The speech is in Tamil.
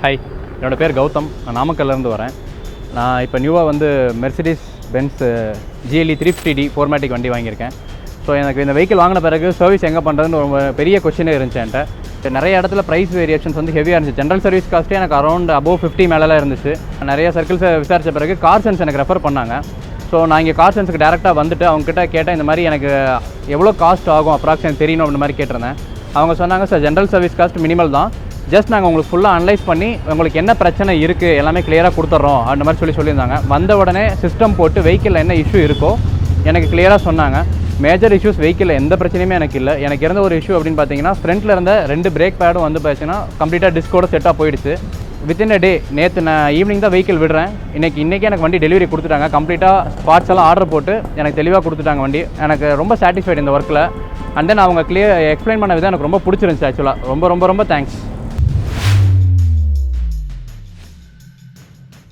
ஹாய், என்னோடய பேர் கௌதம். நான் நாமக்கல்லேருந்து வரேன். நான் இப்போ நியூவாக வந்து Mercedes Benz GLE 350D 4MATIC வண்டி வாங்கியிருக்கேன். ஸோ எனக்கு இந்த வெஹிக்கிள் வாங்கின பிறகு சர்வீஸ் எங்கே பண்ணுறதுன்னு ரொம்ப பெரிய கொஸ்டினே இருந்துச்சு என்கிட்ட. நிறைய இடத்துல ப்ரைஸ் வேரியேஷன்ஸ் வந்து ஹெவியாக இருந்துச்சு. ஜென்ரல் சர்வீஸ் காஸ்ட்டே எனக்கு அரௌண்ட் above 50 மேலெலாம் இருந்துச்சு. நிறைய சர்க்கிள்ஸை விசாரித்த பிறகு கார் சென்ஸ் எனக்கு ரெஃபர் பண்ணாங்க. ஸோ நான் இங்கே கார் சென்ஸுக்கு டேரெக்டாக வந்துட்டு அவங்ககிட்ட கேட்டேன், இந்த மாதிரி எனக்கு எவ்வளோ காஸ்ட் ஆகும் அப்ராக்சிமேட் தெரியணும் அப்படின்ற மாதிரி கேட்டிருந்தேன். அவங்க சொன்னாங்க, sir general service cost minimal தான், ஜஸ்ட் நாங்கள் உங்களுக்கு ஃபுல்லாக அனலைஸ் பண்ணி உங்களுக்கு என்ன பிரச்சனை இருக்குது எல்லாமே கிளியராக கொடுத்துட்றோம் அந்த மாதிரி சொல்லியிருந்தாங்க. வந்த உடனே சிஸ்டம் போட்டு வெஹிக்கிளில் என்ன இஷ்யூ இருக்கோ எனக்கு கிளியராக சொன்னாங்க. மேஜர் இஷ்யூஸ் வெஹிக்கிளில் எந்த பிரச்சனையுமே எனக்கு இல்லை. எனக்கு இருந்த ஒரு இஷ்யூ அப்படின்னு பார்த்தீங்கன்னா, ஃப்ரண்ட்டில் இருந்த 2 பிரேக் பேடும் வந்து பார்த்தீங்கன்னா கம்ப்ளீட்டாக டிஸ்கோட செட்டாக போயிடுச்சு. வித்தின் அ டே, நேற்று நான் ஈவினிங் தான் வெஹிக்கிள் விடுறேன். இன்றைக்கி எனக்கு வண்டி டெலிவரி கொடுத்துட்டாங்க. கம்ப்ளீட்டாக பார்ட்ஸ் எல்லாம் ஆர்டர் போட்டு எனக்கு தெளிவாக கொடுத்துட்டாங்க வண்டி. எனக்கு ரொம்ப சாட்டிஸ்ஃபைடு இந்த ஒர்க்கில். அண்ட் தென் அவங்க எக்ஸ்பிளைன் பண்ண விதம் எனக்கு ரொம்ப பிடிச்சிருந்துச்சு. ஆக்சுவலாக ரொம்ப ரொம்ப ரொம்ப தேங்க்ஸ்.